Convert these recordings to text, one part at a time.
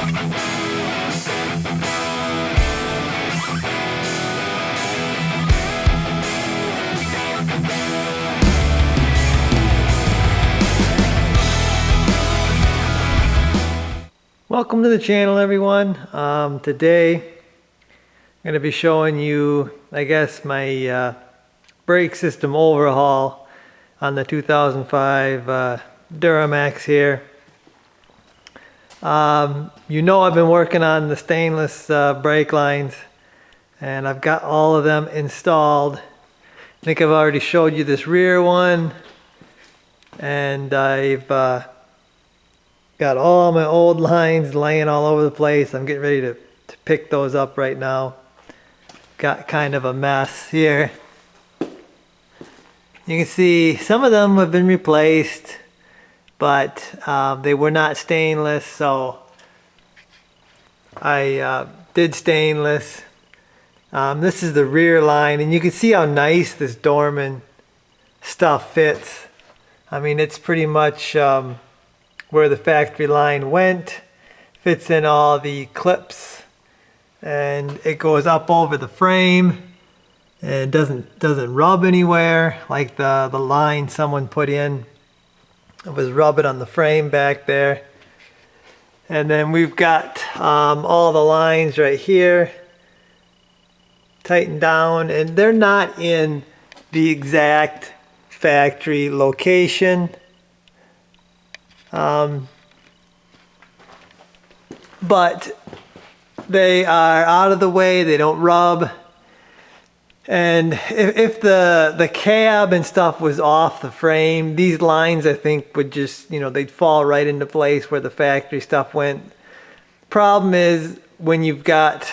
Welcome to the channel, everyone. Today I'm going to be showing you, I guess, my brake system overhaul on the 2005 Duramax here. You know, I've been working on the stainless brake lines, and I've got all of them installed. I think I've already showed you this rear one, and I've got all my old lines laying all over the place. I'm getting ready to pick those up right now. Got kind of a mess here. You can see some of them have been replaced, but they were not stainless, so I did stainless. This is the rear line, and you can see how nice this Dorman stuff fits. I mean, it's pretty much where the factory line went. Fits in all the clips, and it goes up over the frame, and it doesn't rub anywhere like the line someone put in. It was rubbing on the frame back there. And then we've got all the lines right here tightened down, and they're not in the exact factory location. But they are out of the way, they don't rub. And if the cab and stuff was off the frame, these lines, I think, would just, you know, they'd fall right into place where the factory stuff went. Problem is, when you've got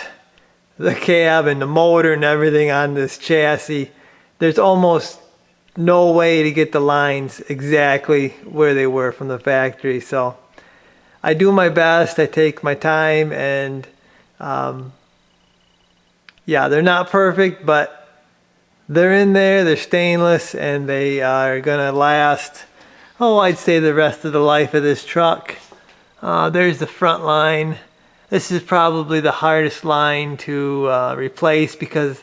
the cab and the motor and everything on this chassis, there's almost no way to get the lines exactly where they were from the factory. So I do my best, I take my time, and yeah, they're not perfect, but they're in there, they're stainless, and they are gonna last, oh, I'd say the rest of the life of this truck. There's the front line. This is probably the hardest line to replace, because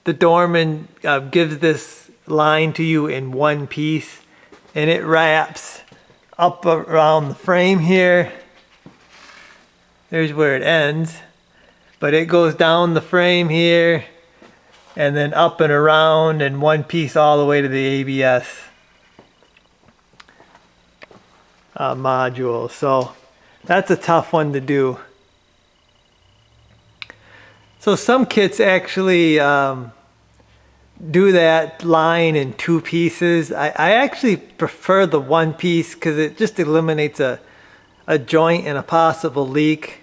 the Dorman gives this line to you in one piece, and it wraps up around the frame here. There's where it ends, but it goes down the frame here and then up and around in one piece all the way to the ABS module. So that's a tough one to do. So some kits actually do that line in two pieces. I actually prefer the one piece because it just eliminates a joint and a possible leak.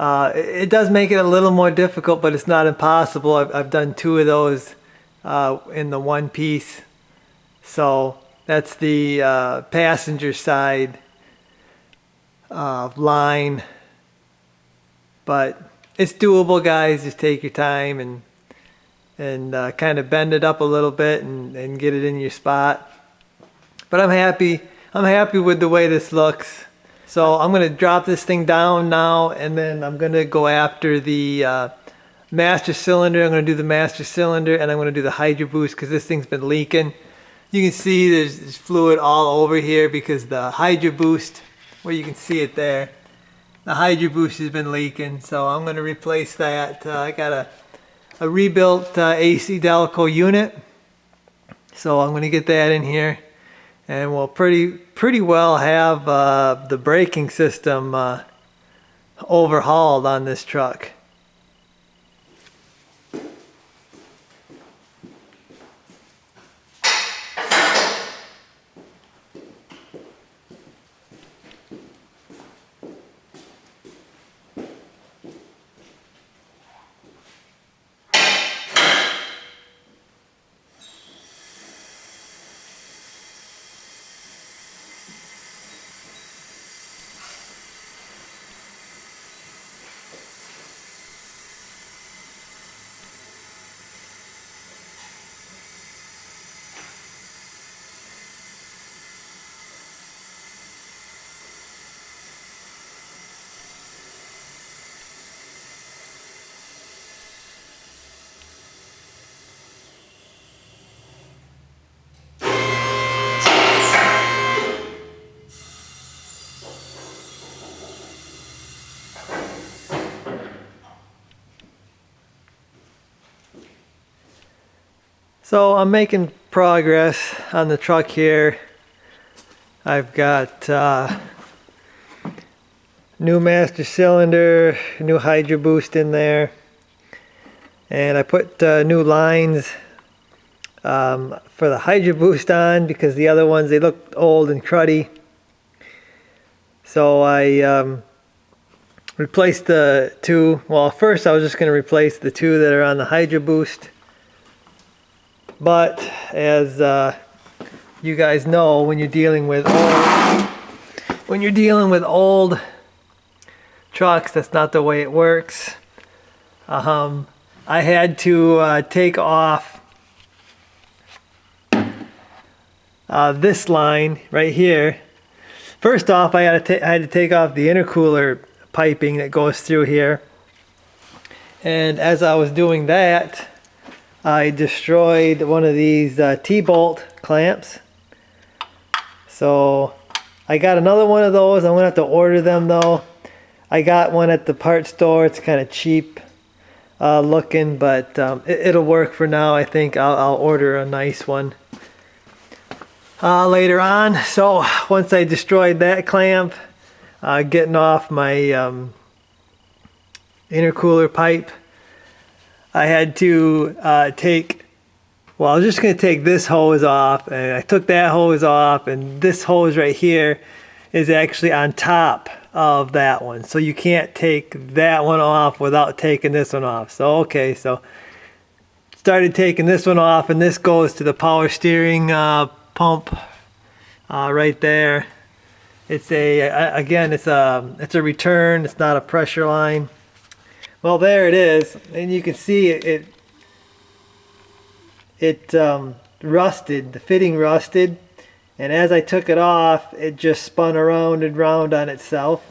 It does make it a little more difficult, but it's not impossible. I've done two of those in the one piece. So that's the passenger side line. But it's doable, guys. Just take your time and kind of bend it up a little bit and get it in your spot. But I'm happy with the way this looks. So I'm going to drop this thing down now, and then I'm going to go after the master cylinder. I'm going to do the master cylinder, and I'm going to do the hydro boost because this thing's been leaking. You can see there's fluid all over here because the hydro boost, well, you can see it there. The hydro boost has been leaking, so I'm going to replace that. I got a rebuilt AC Delco unit, so I'm going to get that in here, and we'll pretty well have the braking system overhauled on this truck. So I'm making progress on the truck here. I've got new master cylinder, new hydro boost in there, and I put new lines for the hydro boost on because the other ones, they looked old and cruddy. So I replaced the two. Well, first I was just going to replace the two that are on the hydro boost, but as you guys know, when you're dealing with old trucks, that's not the way it works. I had to take off this line right here. First off, I had to take off the intercooler piping that goes through here, and as I was doing that, I destroyed one of these T-bolt clamps. So I got another one of those. I'm gonna have to order them though. I got one at the parts store. It's kind of cheap looking, but it'll work for now. I think I'll order a nice one later on. So once I destroyed that clamp, getting off my intercooler pipe, I had to I was just going to take this hose off, and I took that hose off, and this hose right here is actually on top of that one. So you can't take that one off without taking this one off. So okay, so started taking this one off, and this goes to the power steering pump right there. It's again, it's a return. It's not a pressure line. Well, there it is, and you can see it rusted. The fitting rusted, and as I took it off, it just spun around and round on itself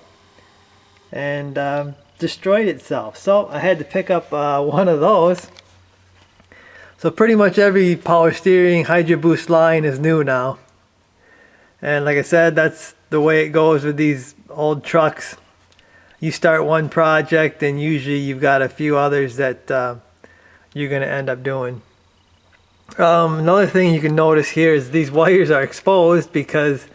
and destroyed itself. So I had to pick up one of those. So pretty much every power steering hydro boost line is new now, and like I said, that's the way it goes with these old trucks. You start one project and usually you've got a few others that you're going to end up doing. Another thing you can notice here is these wires are exposed because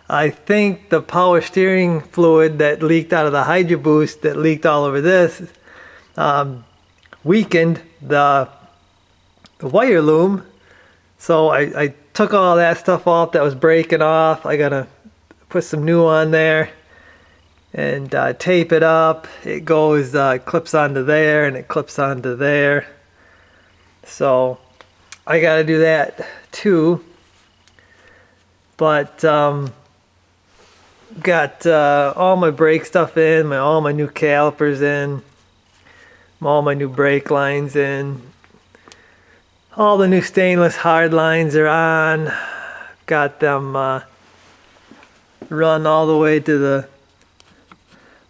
I think the power steering fluid that leaked out of the hydro boost, that leaked all over this, weakened the wire loom. So I took all that stuff off that was breaking off. I gotta put some new on there and tape it up. It goes, clips onto there, and it clips onto there. So I got to do that too. But got all my brake stuff in, all my new calipers in, all my new brake lines in. All the new stainless hard lines are on. Got them run all the way to the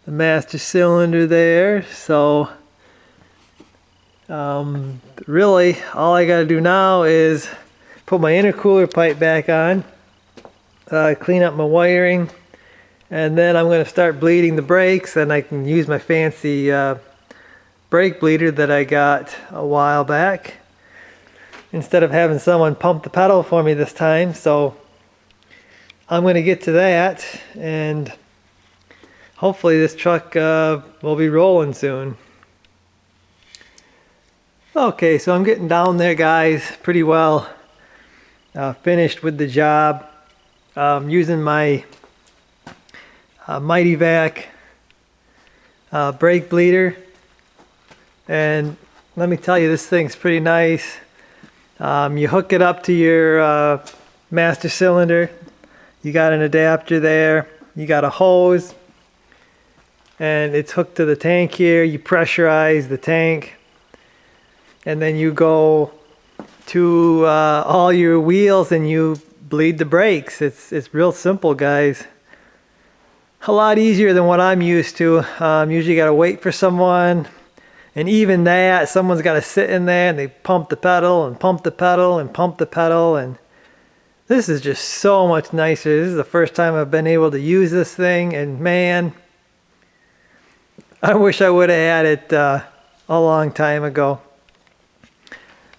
master cylinder there. So really all I got to do now is put my intercooler pipe back on, clean up my wiring, and then I'm going to start bleeding the brakes, and I can use my fancy brake bleeder that I got a while back instead of having someone pump the pedal for me this time. So I'm going to get to that, and hopefully this truck will be rolling soon. Okay, so I'm getting down there, guys, pretty well. Finished with the job. Using my Mighty Vac Brake Bleeder, and let me tell you, this thing's pretty nice. You hook it up to your master cylinder. You got an adapter there. You got a hose, and it's hooked to the tank here. You pressurize the tank, and then you go to all your wheels and you bleed the brakes. It's real simple, guys. A lot easier than what I'm used to. Usually got to wait for someone, and even that, someone's got to sit in there and they pump the pedal and pump the pedal and pump the pedal, and this is just so much nicer. This is the first time I've been able to use this thing, and man, I wish I would have had it a long time ago.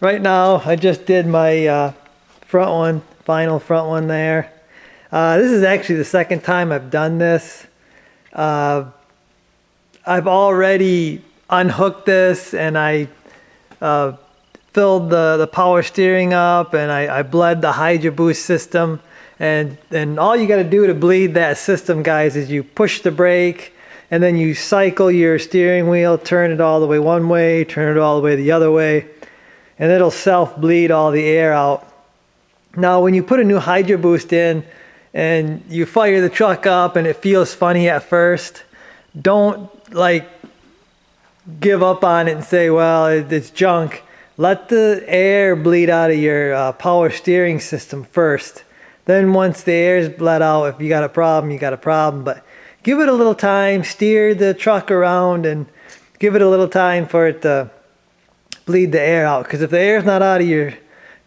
right now I just did my front one, final front one there. This is actually the second time I've done this. I've already unhooked this, and I filled the power steering up, and I bled the Hydro Boost system. And all you got to do to bleed that system, guys, is you push the brake, and then you cycle your steering wheel, turn it all the way one way, turn it all the way the other way, and it'll self-bleed all the air out. Now, when you put a new Hydro Boost in and you fire the truck up and it feels funny at first, don't like give up on it and say, well, it's junk. Let the air bleed out of your power steering system first. Then once the air's bled out, if you got a problem, you got a problem. But give it a little time, steer the truck around and give it a little time for it to bleed the air out. Because if the air's not out of your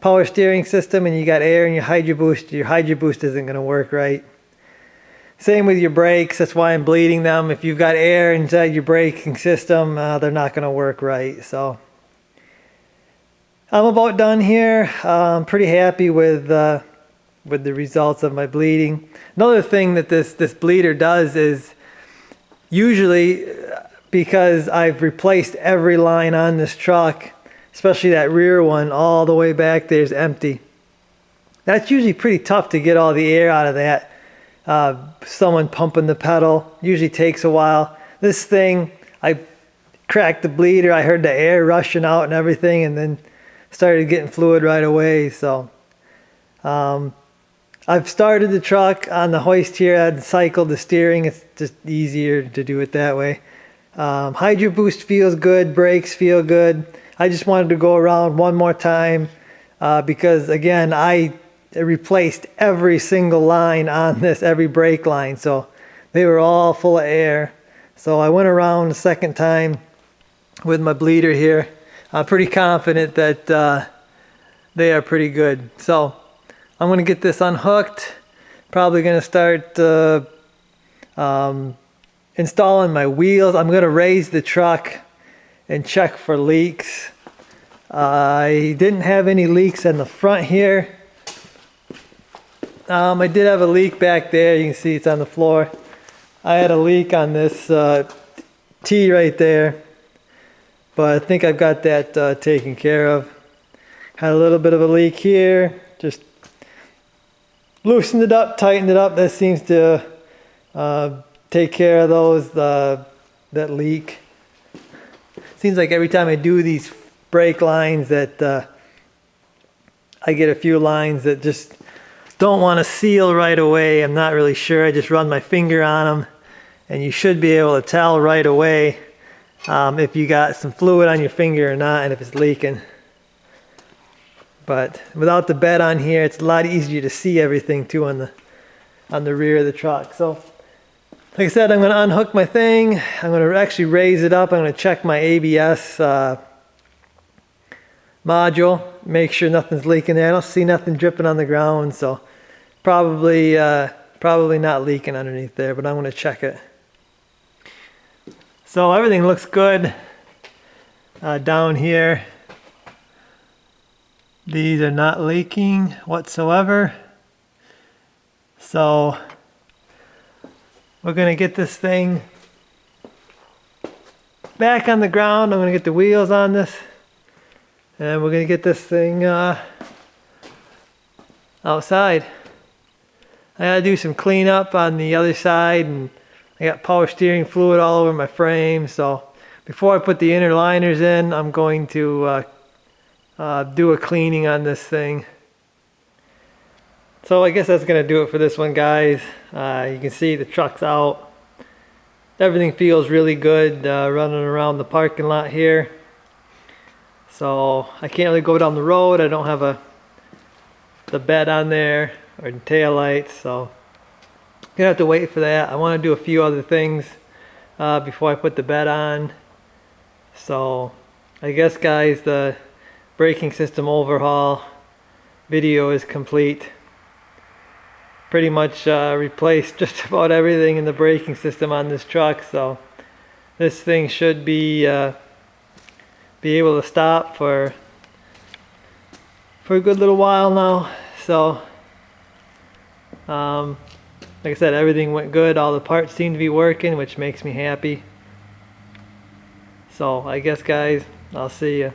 power steering system and you got air in your Hydro Boost isn't going to work right. Same with your brakes. That's why I'm bleeding them. If you've got air inside your braking system, they're not going to work right. So I'm about done here. I'm pretty happy with the results of my bleeding. Another thing that this bleeder does is, usually because I've replaced every line on this truck, especially that rear one, all the way back there's empty. That's usually pretty tough to get all the air out of that. Someone pumping the pedal usually takes a while. This thing, I cracked the bleeder, I heard the air rushing out and everything, and then started getting fluid right away. So I've started the truck on the hoist here. I'd cycled the steering. It's just easier to do it that way. Hydro Boost feels good, brakes feel good. I just wanted to go around one more time because, again, I replaced every single line on this, every brake line, so they were all full of air. So I went around the second time with my bleeder here. I'm pretty confident that they are pretty good. So I'm going to get this unhooked. Probably going to start installing my wheels. I'm going to raise the truck and check for leaks. I didn't have any leaks in the front here. I did have a leak back there. You can see it's on the floor. I had a leak on this T right there, but I think I've got that taken care of. Had a little bit of a leak here. Just loosened it up, tightened it up. That seems to take care of those that leak. Seems like every time I do these brake lines that I get a few lines that just don't want to seal right away. I'm not really sure. I just run my finger on them, and you should be able to tell right away if you got some fluid on your finger or not, and if it's leaking. But without the bed on here, it's a lot easier to see everything too on the rear of the truck. So like I said, I'm going to unhook my thing. I'm going to actually raise it up. I'm going to check my ABS module, make sure nothing's leaking there. I don't see nothing dripping on the ground, so probably not leaking underneath there, but I'm going to check it. So everything looks good down here. These are not leaking whatsoever. So we're going to get this thing back on the ground. I'm going to get the wheels on this, and we're going to get this thing outside. I got to do some cleanup on the other side, and I got power steering fluid all over my frame. So before I put the inner liners in, I'm going to do a cleaning on this thing. So I guess that's going to do it for this one, guys. You can see the truck's out. Everything feels really good running around the parking lot here. So I can't really go down the road. I don't have the bed on there or the tail lights, so I'm gonna have to wait for that. I want to do a few other things before I put the bed on. So I guess, guys, the braking system overhaul video is complete. Pretty much replaced just about everything in the braking system on this truck, so this thing should be able to stop for for a good little while now. So like I said, everything went good. All the parts seem to be working, which makes me happy. So I guess, guys, I'll see you.